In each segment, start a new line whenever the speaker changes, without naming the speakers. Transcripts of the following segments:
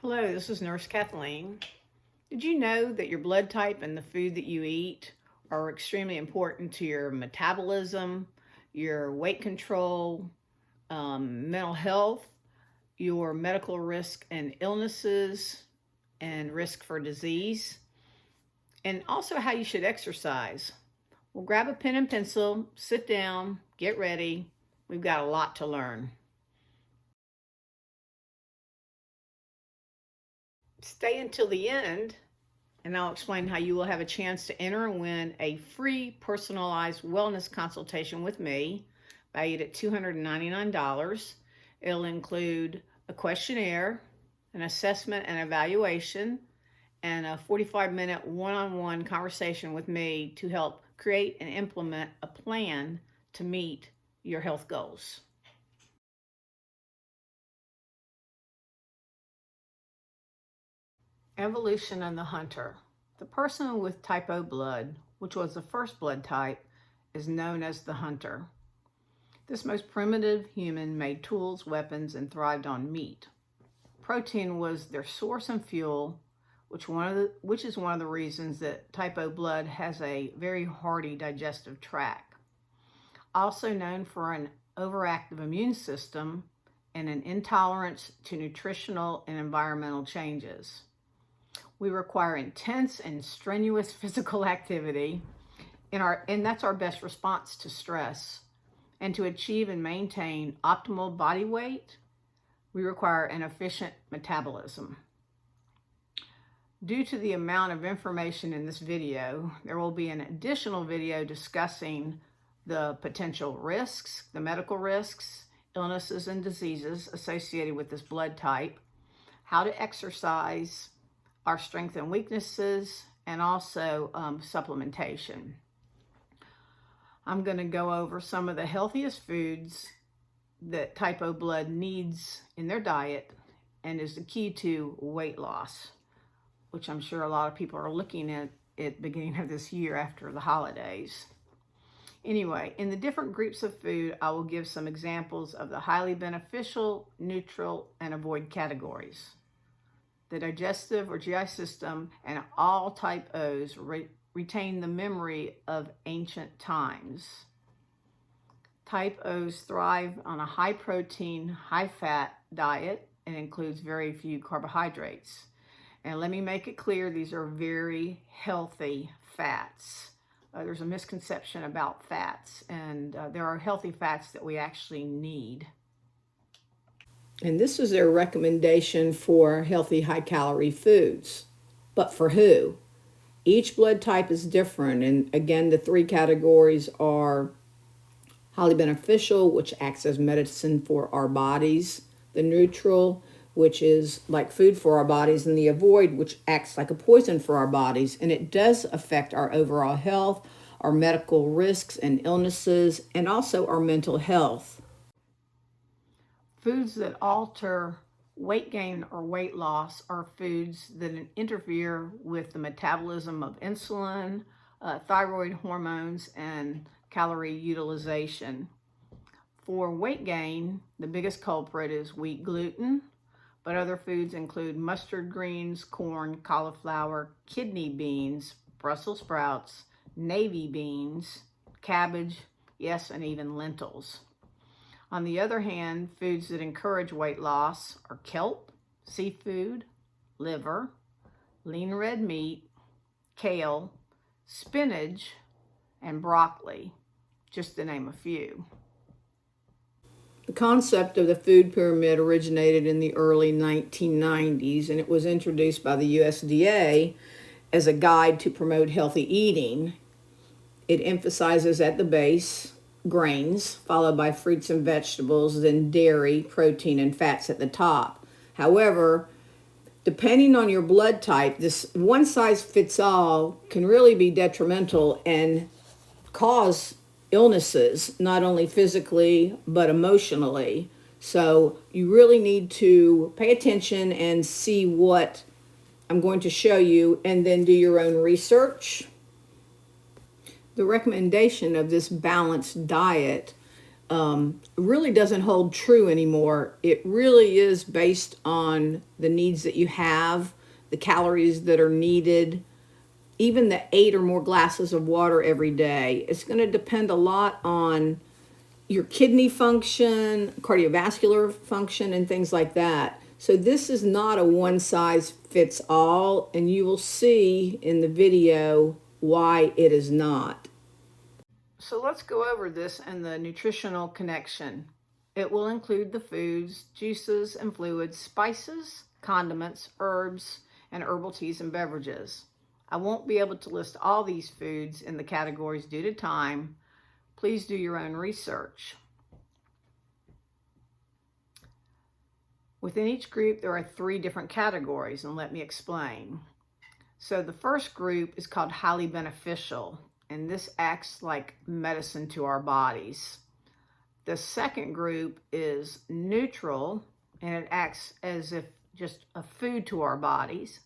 Hello, this is Nurse Kathleen. Did you know that your blood type and the food that you eat are extremely important to your metabolism, your weight control, mental health, your medical risk and illnesses, and risk for disease, and also how you should exercise? Well, grab a pen and pencil, sit down, get ready. We've got a lot to learn. Stay until the end and I'll explain how you will have a chance to enter and win a free personalized wellness consultation with me, valued at $299. It'll include a questionnaire, an assessment and evaluation, and a 45-minute one-on-one conversation with me to help create and implement a plan to meet your health goals. Evolution and the hunter. The person with type O blood, which was the first blood type, is known as the hunter. This most primitive human made tools, weapons, and thrived on meat. Protein was their source and fuel, which is one of the reasons that type O blood has a very hardy digestive tract. Also known for an overactive immune system and an intolerance to nutritional and environmental changes. We require intense and strenuous physical activity, and that's our best response to stress. And to achieve and maintain optimal body weight, we require an efficient metabolism. Due to the amount of information in this video, there will be an additional video discussing the potential risks, the medical risks, illnesses, and diseases associated with this blood type, how to exercise, our strengths and weaknesses, and also supplementation. I'm going to go over some of the healthiest foods that type O blood needs in their diet and is the key to weight loss, which I'm sure a lot of people are looking at beginning of this year after the holidays. Anyway, in the different groups of food, I will give some examples of the highly beneficial, neutral, and avoid categories. The digestive or GI system and all type O's retain the memory of ancient times. Type O's thrive on a high protein, high fat diet and includes very few carbohydrates. And let me make it clear, these are very healthy fats. There's a misconception about fats, and there are healthy fats that we actually need. And this is their recommendation for healthy, high-calorie foods. But for who? Each blood type is different. And again, the three categories are highly beneficial, which acts as medicine for our bodies, the neutral, which is like food for our bodies, and the avoid, which acts like a poison for our bodies. And it does affect our overall health, our medical risks and illnesses, and also our mental health. Foods that alter weight gain or weight loss are foods that interfere with the metabolism of insulin, thyroid hormones, and calorie utilization. For weight gain, the biggest culprit is wheat gluten, but other foods include mustard greens, corn, cauliflower, kidney beans, Brussels sprouts, navy beans, cabbage, yes, and even lentils. On the other hand, foods that encourage weight loss are kelp, seafood, liver, lean red meat, kale, spinach, and broccoli, just to name a few. The concept of the food pyramid originated in the early 1990s, and it was introduced by the USDA as a guide to promote healthy eating. It emphasizes at the base grains, followed by fruits and vegetables, then dairy, protein, and fats at the top. However, depending on your blood type, this one-size-fits-all can really be detrimental and cause illnesses, not only physically, but emotionally. So you really need to pay attention and see what I'm going to show you, and then do your own research. The recommendation of this balanced diet really doesn't hold true anymore. It really is based on the needs that you have, the calories that are needed, even the 8 or more glasses of water every day. It's going to depend a lot on your kidney function, cardiovascular function, and things like that. So this is not a one size fits all, and you will see in the video why it is not. So let's go over this and the nutritional connection. It will include the foods, juices and fluids, spices, condiments, herbs, and herbal teas and beverages. I won't be able to list all these foods in the categories due to time. Please do your own research. Within each group, there are 3 different categories, and let me explain. So the first group is called highly beneficial, and this acts like medicine to our bodies. The second group is neutral, and it acts as if just a food to our bodies.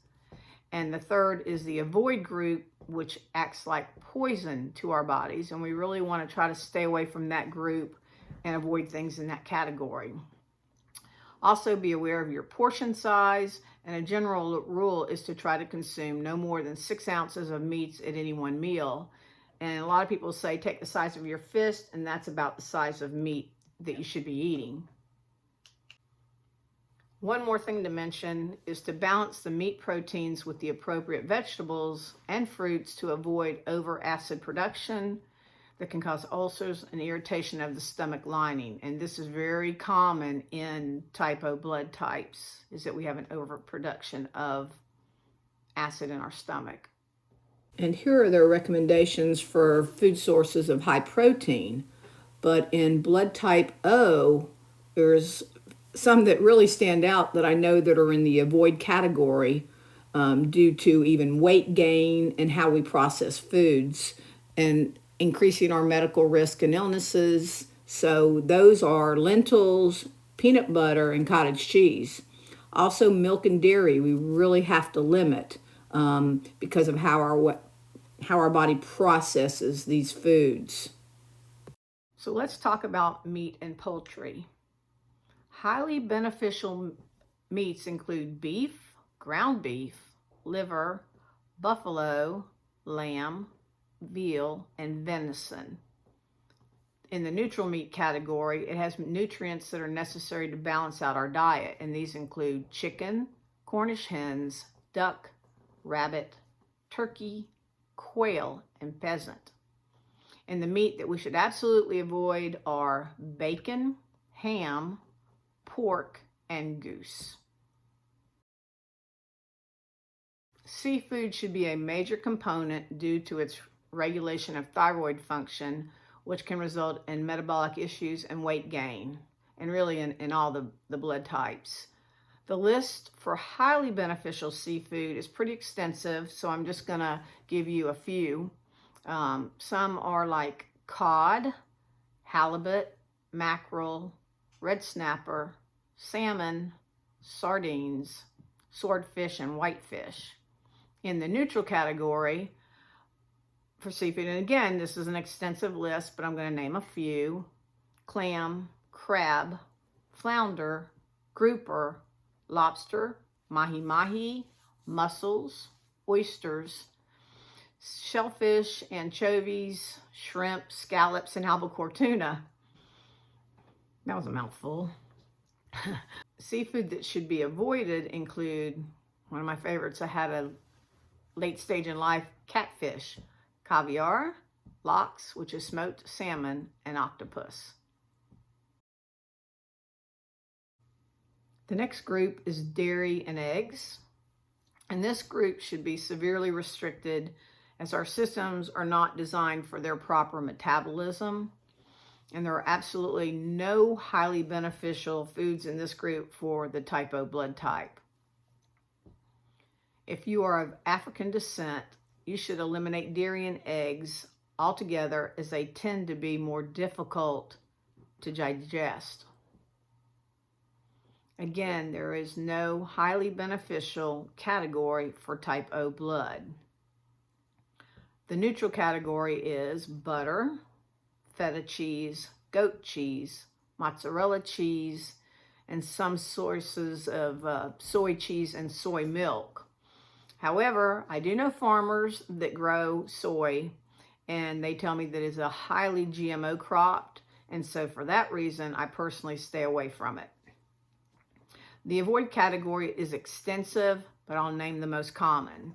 And the third is the avoid group, which acts like poison to our bodies, and we really want to try to stay away from that group and avoid things in that category. Also, be aware of your portion size, and a general rule is to try to consume no more than 6 ounces of meats at any one meal. And a lot of people say take the size of your fist, and that's about the size of meat that you should be eating. One more thing to mention is to balance the meat proteins with the appropriate vegetables and fruits to avoid over acid production that can cause ulcers and irritation of the stomach lining. And this is very common in type O blood types, is that we have an overproduction of acid in our stomach. And here are their recommendations for food sources of high protein. But in blood type O, there's some that really stand out that I know that are in the avoid category due to even weight gain and how we process foods and increasing our medical risk and illnesses. So those are lentils, peanut butter, and cottage cheese. Also, milk and dairy we really have to limit because of how our body processes these foods. So let's talk about meat and poultry. Highly beneficial meats include beef, ground beef, liver, buffalo, lamb, veal, and venison. In the neutral meat category, it has nutrients that are necessary to balance out our diet, and these include chicken, Cornish hens, duck, rabbit, turkey, quail, and pheasant. And the meat that we should absolutely avoid are bacon, ham, pork, and goose. Seafood should be a major component due to its regulation of thyroid function, which can result in metabolic issues and weight gain, and really in all the blood types. The list for highly beneficial seafood is pretty extensive, so I'm just going to give you a few. Some are like cod, halibut, mackerel, red snapper, salmon, sardines, swordfish, and whitefish. In the neutral category for seafood, and again, this is an extensive list, but I'm going to name a few: clam, crab, flounder, grouper, lobster, mahi-mahi, mussels, oysters, shellfish, anchovies, shrimp, scallops, and albacore tuna. That was a mouthful. Seafood that should be avoided include, one of my favorites, I had a late stage in life, catfish, caviar, lox, which is smoked salmon, and octopus. The next group is dairy and eggs. And this group should be severely restricted as our systems are not designed for their proper metabolism. And there are absolutely no highly beneficial foods in this group for the type O blood type. If you are of African descent, you should eliminate dairy and eggs altogether, as they tend to be more difficult to digest. Again, there is no highly beneficial category for type O blood. The neutral category is butter, feta cheese, goat cheese, mozzarella cheese, and some sources of soy cheese and soy milk. However, I do know farmers that grow soy, and they tell me that it's a highly GMO crop, and so for that reason, I personally stay away from it. The avoid category is extensive, but I'll name the most common.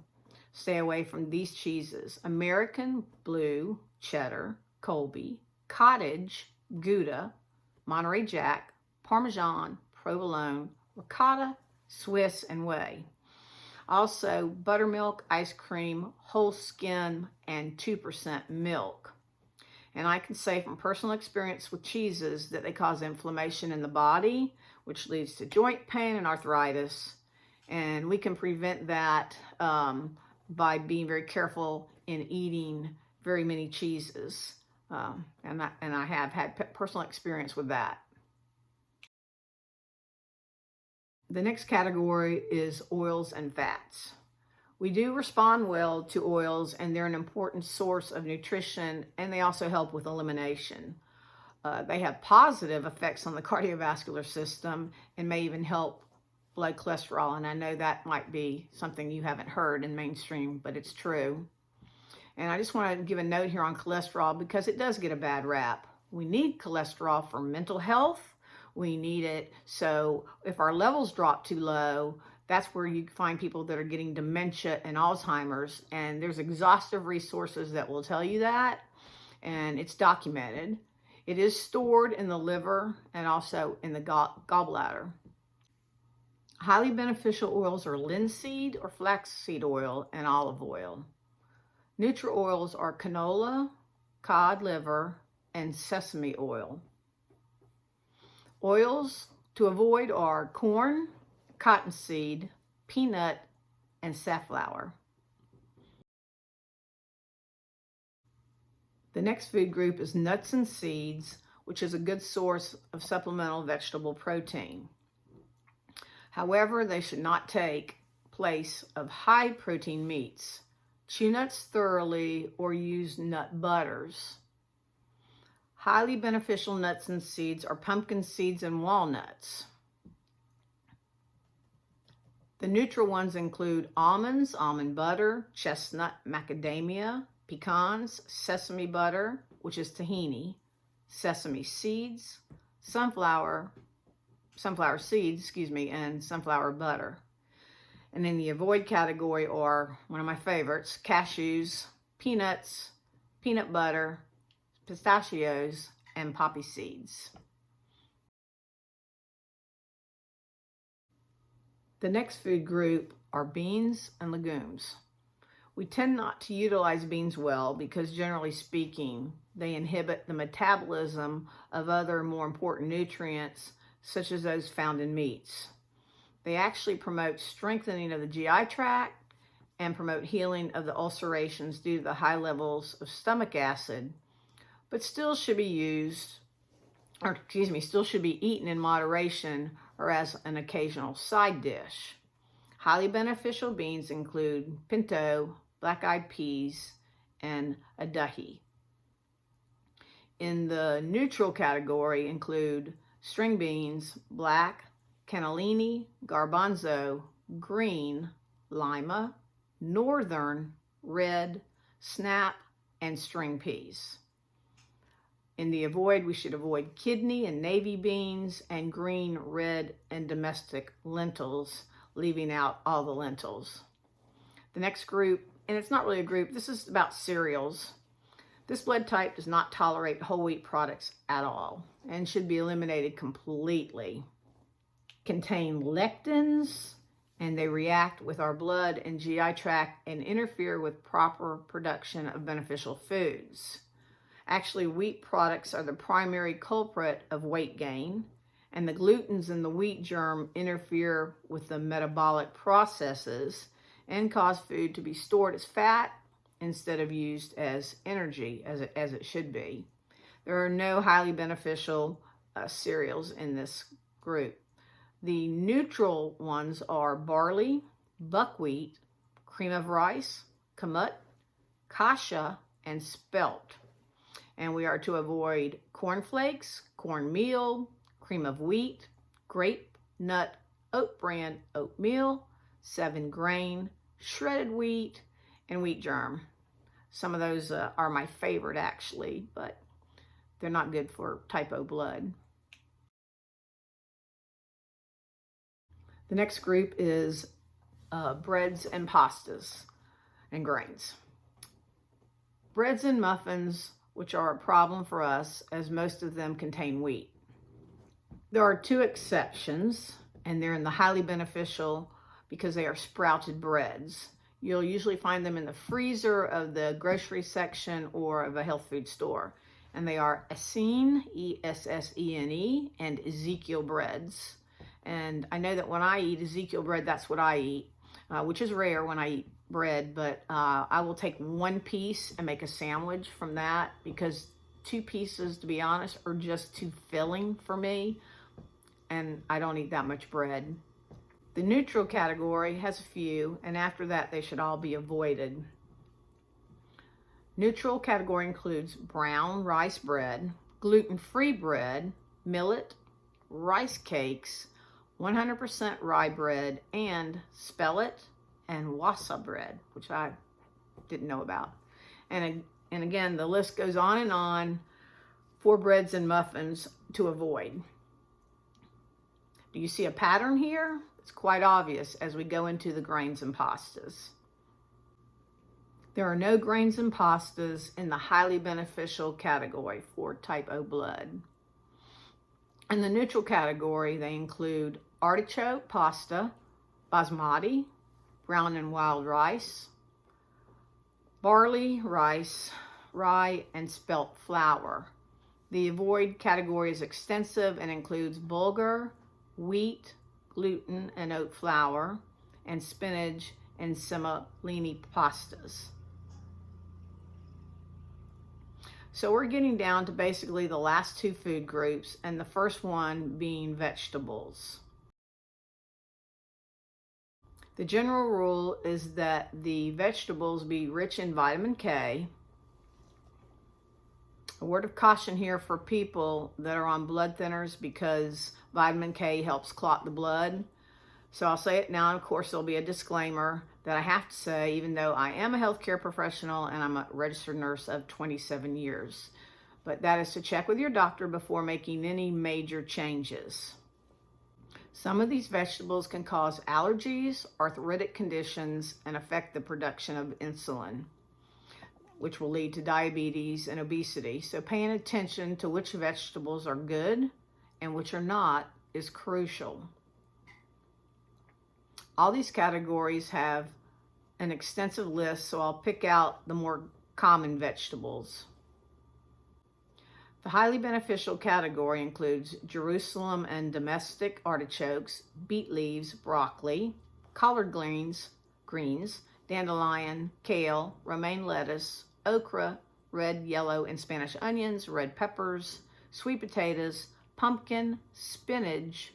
Stay away from these cheeses: American Blue, Cheddar, Colby, Cottage, Gouda, Monterey Jack, Parmesan, Provolone, Ricotta, Swiss, and Whey. Also, buttermilk, ice cream, whole skim, and 2% milk. And I can say from personal experience with cheeses that they cause inflammation in the body, which leads to joint pain and arthritis. And we can prevent that by being very careful in eating very many cheeses. And I have had personal experience with that. The next category is oils and fats. We do respond well to oils, and they're an important source of nutrition, and they also help with elimination. They have positive effects on the cardiovascular system and may even help blood cholesterol. And I know that might be something you haven't heard in mainstream, but it's true. And I just want to give a note here on cholesterol because it does get a bad rap. We need cholesterol for mental health. We need it so if our levels drop too low, that's where you find people that are getting dementia and Alzheimer's. And there's exhaustive resources that will tell you that. And it's documented. It is stored in the liver and also in the gallbladder. Highly beneficial oils are linseed or flaxseed oil and olive oil. Neutral oils are canola, cod liver, and sesame oil. Oils to avoid are corn, cottonseed, peanut, and safflower. The next food group is nuts and seeds, which is a good source of supplemental vegetable protein. However, they should not take place of high protein meats. Chew nuts thoroughly or use nut butters. Highly beneficial nuts and seeds are pumpkin seeds and walnuts. The neutral ones include almonds, almond butter, chestnut, macadamia, pecans, sesame butter, which is tahini, sesame seeds, sunflower seeds, and sunflower butter. And in the avoid category are one of my favorites: cashews, peanuts, peanut butter, pistachios, and poppy seeds. The next food group are beans and legumes. We tend not to utilize beans well because, generally speaking, they inhibit the metabolism of other more important nutrients, such as those found in meats. They actually promote strengthening of the GI tract and promote healing of the ulcerations due to the high levels of stomach acid, but still should be eaten in moderation or as an occasional side dish. Highly beneficial beans include pinto, black-eyed peas, and adahi. In the neutral category include string beans, black, cannellini, garbanzo, green, lima, northern, red, snap, and string peas. In the avoid, we should avoid kidney and navy beans and green, red, and domestic lentils, leaving out all the lentils. The next group, and it's not really a group, this is about cereals. This blood type does not tolerate whole wheat products at all and should be eliminated completely. Contain lectins, and they react with our blood and GI tract and interfere with proper production of beneficial foods. Actually, wheat products are the primary culprit of weight gain, and the glutens in the wheat germ interfere with the metabolic processes and cause food to be stored as fat instead of used as energy as it should be. There are no highly beneficial cereals in this group. The neutral ones are barley, buckwheat, cream of rice, kamut, kasha, and spelt. And we are to avoid cornflakes, cornmeal, cream of wheat, grape, nut, oat bran, oatmeal, 7-grain, shredded wheat, and wheat germ. Some of those are my favorite actually, but they're not good for type O blood. The next group is breads and pastas and grains. Breads and muffins, which are a problem for us as most of them contain wheat. There are 2 exceptions, and they're in the highly beneficial because they are sprouted breads. You'll usually find them in the freezer of the grocery section or of a health food store. And they are Essene, E-S-S-E-N-E, and Ezekiel breads. And I know that when I eat Ezekiel bread, that's what I eat, which is rare when I eat bread, but I will take 1 piece and make a sandwich from that because 2 pieces, to be honest, are just too filling for me, and I don't eat that much bread. The neutral category has a few, and after that, they should all be avoided. Neutral category includes brown rice bread, gluten-free bread, millet, rice cakes, 100% rye bread, and spellet and wasa bread, which I didn't know about. And again, the list goes on and on for breads and muffins to avoid. Do you see a pattern here? It's quite obvious as we go into the grains and pastas. There are no grains and pastas in the highly beneficial category for type O blood. In the neutral category, they include artichoke pasta, basmati, brown and wild rice, barley, rice, rye, and spelt flour. The avoid category is extensive and includes bulgur, wheat, gluten, and oat flour, and spinach and semolina pastas. So we're getting down to basically the last 2 food groups, and the first one being vegetables. The general rule is that the vegetables be rich in vitamin K. A word of caution here for people that are on blood thinners because vitamin K helps clot the blood. So I'll say it now, and of course there'll be a disclaimer that I have to say, even though I am a healthcare professional and I'm a registered nurse of 27 years. But that is to check with your doctor before making any major changes. Some of these vegetables can cause allergies, arthritic conditions, and affect the production of insulin, which will lead to diabetes and obesity. So paying attention to which vegetables are good and which are not is crucial. All these categories have an extensive list, so I'll pick out the more common vegetables. The highly beneficial category includes Jerusalem and domestic artichokes, beet leaves, broccoli, collard greens, dandelion, kale, romaine lettuce, okra, red, yellow, and Spanish onions, red peppers, sweet potatoes, pumpkin, spinach,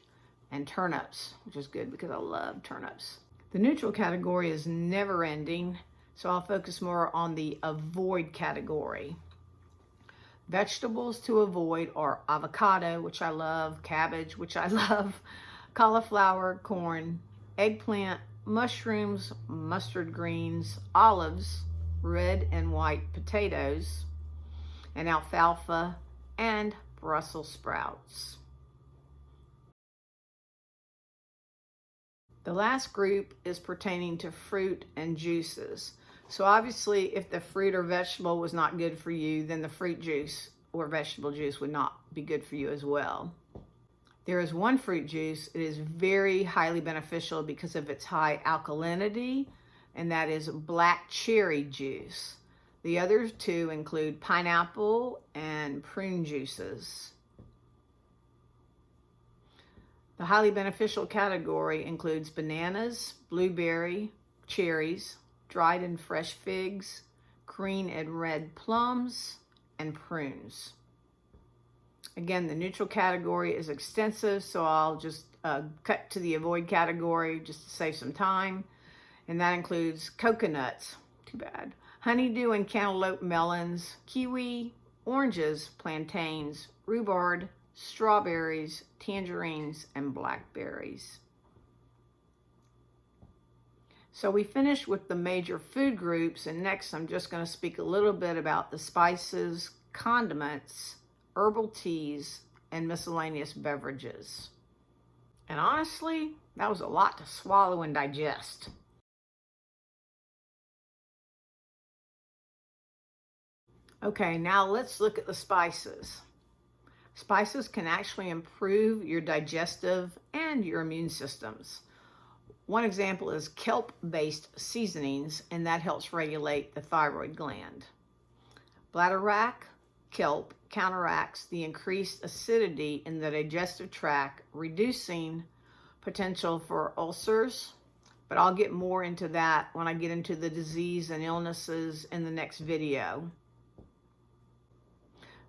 and turnips, which is good because I love turnips. The neutral category is never ending, so I'll focus more on the avoid category. Vegetables to avoid are avocado, which I love, cabbage, which I love, cauliflower, corn, eggplant, mushrooms, mustard greens, olives, red and white potatoes, and alfalfa, and Brussels sprouts. The last group is pertaining to fruit and juices. So obviously, if the fruit or vegetable was not good for you, then the fruit juice or vegetable juice would not be good for you as well. There is one fruit juice. It is very highly beneficial because of its high alkalinity, and that is black cherry juice. The other 2 include pineapple and prune juices. The highly beneficial category includes bananas, blueberry, cherries, dried and fresh figs, green and red plums, and prunes. Again, the neutral category is extensive, so I'll just cut to the avoid category just to save some time. And that includes coconuts, too bad, honeydew and cantaloupe melons, kiwi, oranges, plantains, rhubarb, strawberries, tangerines, and blackberries. So we finished with the major food groups, and next I'm just going to speak a little bit about the spices, condiments, herbal teas, and miscellaneous beverages. And honestly, that was a lot to swallow and digest. Okay, now let's look at the spices. Spices can actually improve your digestive and your immune systems. One example is kelp-based seasonings, and that helps regulate the thyroid gland. Bladderwrack kelp counteracts the increased acidity in the digestive tract, reducing potential for ulcers, but I'll get more into that when I get into the disease and illnesses in the next video.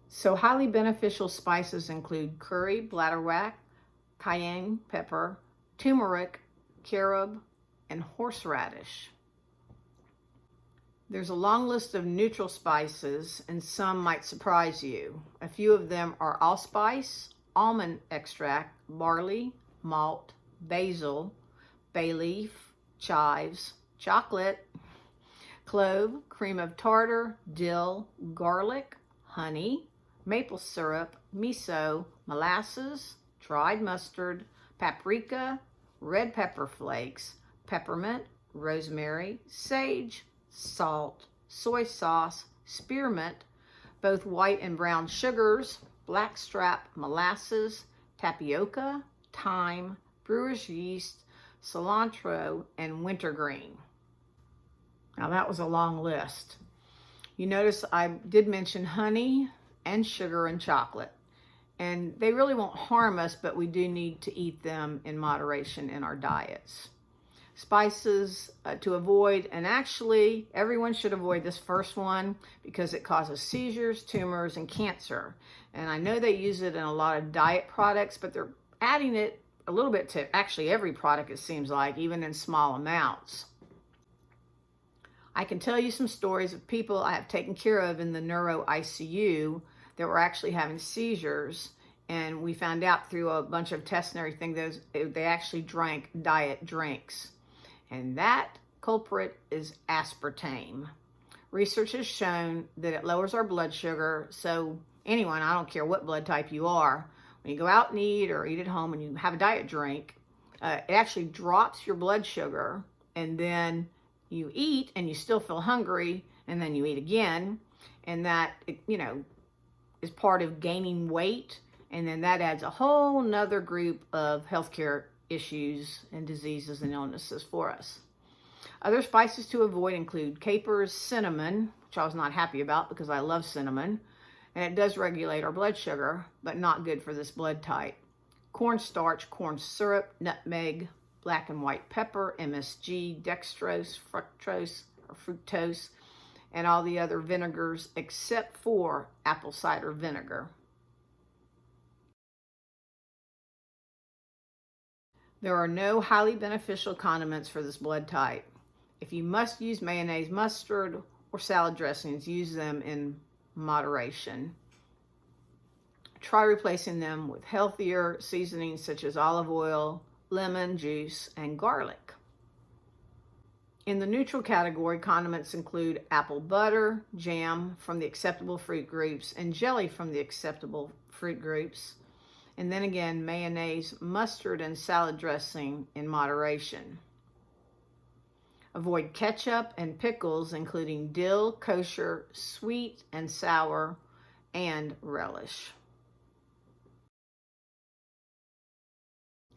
So highly beneficial spices include curry, bladderwrack, cayenne pepper, turmeric, carob, and horseradish. There's a long list of neutral spices, and some might surprise you. A few of them are allspice, almond extract, barley, malt, basil, bay leaf, chives, chocolate, clove, cream of tartar, dill, garlic, honey, maple syrup, miso, molasses, dried mustard, paprika, red pepper flakes, peppermint, rosemary, sage, salt, soy sauce, spearmint, both white and brown sugars, blackstrap molasses, tapioca, thyme, brewer's yeast, cilantro, and wintergreen. Now that was a long list. You notice I did mention honey and sugar and chocolate. And they really won't harm us, but we do need to eat them in moderation in our diets. Spices to avoid, and actually everyone should avoid this first one because it causes seizures, tumors, and cancer. And I know they use it in a lot of diet products, but they're adding it a little bit to actually every product, it seems like, even in small amounts. I can tell you some stories of people I have taken care of in the neuro ICU that were actually having seizures, and we found out through a bunch of tests and everything they actually drank diet drinks, and that culprit is aspartame. Research has shown that it lowers our blood sugar, so anyone, I don't care what blood type you are, when you go out and eat or eat at home and you have a diet drink, it actually drops your blood sugar, and then you eat and you still feel hungry, and then you eat again, and that, is part of gaining weight, and then that adds a whole nother group of healthcare issues and diseases and illnesses for us. Other spices to avoid include capers, cinnamon, which I was not happy about because I love cinnamon, and it does regulate our blood sugar, but not good for this blood type. Cornstarch, corn syrup, nutmeg, black and white pepper, MSG, dextrose, fructose, and all the other vinegars except for apple cider vinegar. There are no highly beneficial condiments for this blood type. If you must use mayonnaise, mustard, or salad dressings, use them in moderation. Try replacing them with healthier seasonings such as olive oil, lemon juice, and garlic. In the neutral category, condiments include apple butter, jam from the acceptable fruit groups, and jelly from the acceptable fruit groups. And then again, mayonnaise, mustard, and salad dressing in moderation. Avoid ketchup and pickles, including dill, kosher, sweet and sour, and relish.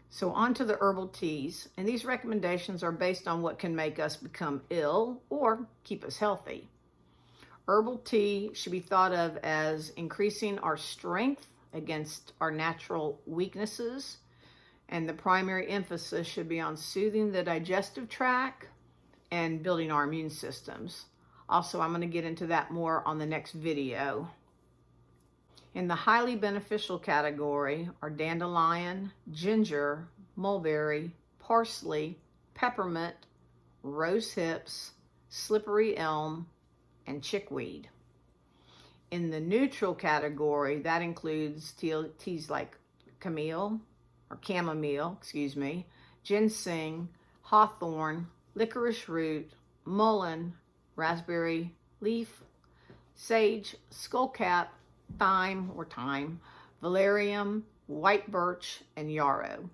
So on to the herbal teas, and these recommendations are based on what can make us become ill or keep us healthy. Herbal tea should be thought of as increasing our strength against our natural weaknesses, and the primary emphasis should be on soothing the digestive tract and building our immune systems. Also, I'm going to get into that more on the next video. In the highly beneficial category are dandelion, ginger, mulberry, parsley, peppermint, rose hips, slippery elm, and chickweed. In the neutral category, that includes teas like chamomile, ginseng, hawthorn, licorice root, mullein, raspberry leaf, sage, skullcap, thyme, valerian, white birch, and yarrow.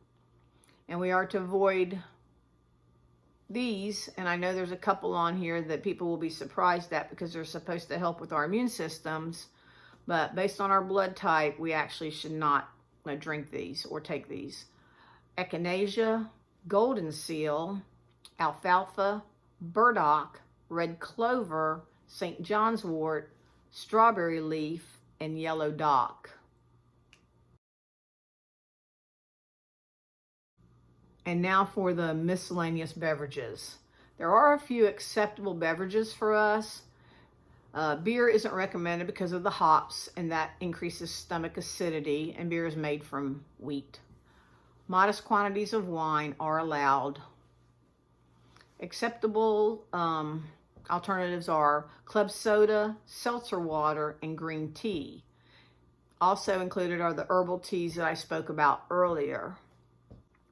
And we are to avoid these, and I know there's a couple on here that people will be surprised at because they're supposed to help with our immune systems, but based on our blood type, we actually should not drink these or take these. Echinacea, golden seal, alfalfa, burdock, red clover, St. John's wort, strawberry leaf, and yellow dock. And now for the miscellaneous beverages. There are a few acceptable beverages for us. Beer isn't recommended because of the hops, and that increases stomach acidity, and beer is made from wheat. Modest quantities of wine are allowed. Acceptable alternatives are club soda, seltzer water, and green tea. Also included are the herbal teas that I spoke about earlier.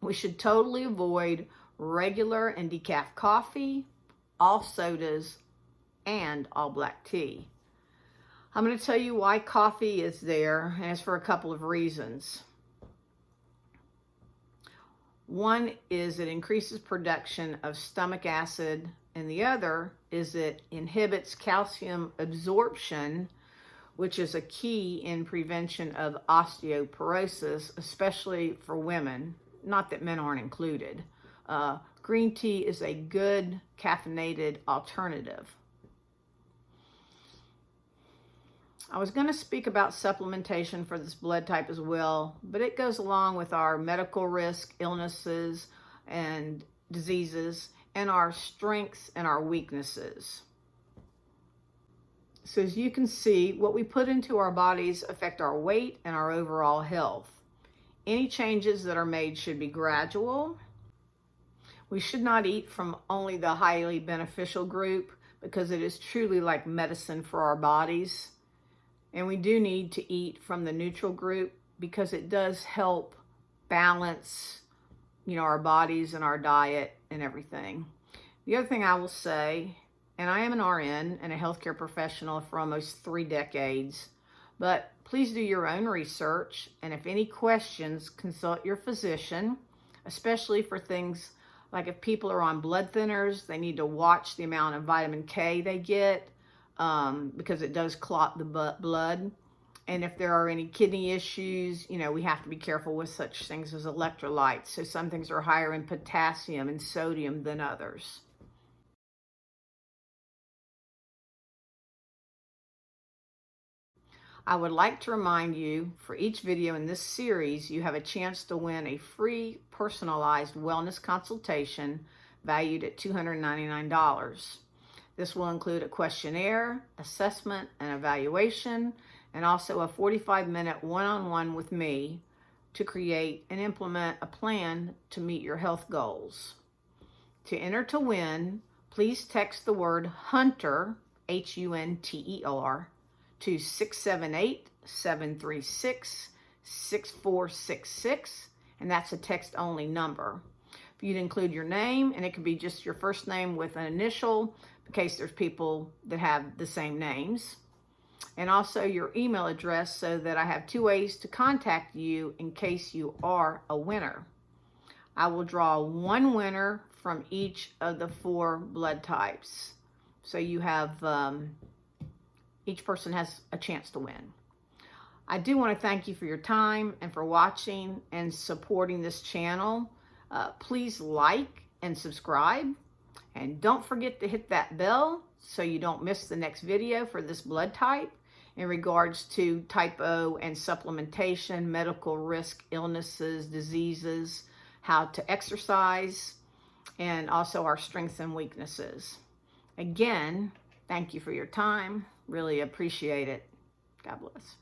We should totally avoid regular and decaf coffee, all sodas, and all black tea. I'm going to tell you why coffee is there, and it's for a couple of reasons. One is it increases production of stomach acid, and the other is it inhibits calcium absorption, which is a key in prevention of osteoporosis, especially for women. Not that men aren't included. Green tea is a good caffeinated alternative. I was going to speak about supplementation for this blood type as well, but it goes along with our medical risk, illnesses, and diseases, and our strengths and our weaknesses. So as you can see, what we put into our bodies affect our weight and our overall health. Any changes that are made should be gradual. We should not eat from only the highly beneficial group because it is truly like medicine for our bodies. And we do need to eat from the neutral group because it does help balance, our bodies and our diet and everything. The other thing I will say, and I am an RN and a healthcare professional for almost 3 decades, but please do your own research, and if any questions, consult your physician, especially for things like if people are on blood thinners, they need to watch the amount of vitamin K they get because it does clot the blood. And if there are any kidney issues, we have to be careful with such things as electrolytes. So some things are higher in potassium and sodium than others. I would like to remind you, for each video in this series, you have a chance to win a free personalized wellness consultation valued at $299. This will include a questionnaire, assessment, and evaluation, and also a 45-minute one-on-one with me to create and implement a plan to meet your health goals. To enter to win, please text the word HUNTER, HUNTER, to 678-736-6466, and that's a text-only number. If you'd include your name, and it could be just your first name with an initial, in case there's people that have the same names, and also your email address so that I have 2 ways to contact you in case you are a winner. I will draw 1 winner from each of the 4 blood types. So you have each person has a chance to win. I do want to thank you for your time and for watching and supporting this channel. Please like and subscribe. And don't forget to hit that bell so you don't miss the next video for this blood type in regards to type O and supplementation, medical risk, illnesses, diseases, how to exercise, and also our strengths and weaknesses. Again, thank you for your time. Really appreciate it. God bless.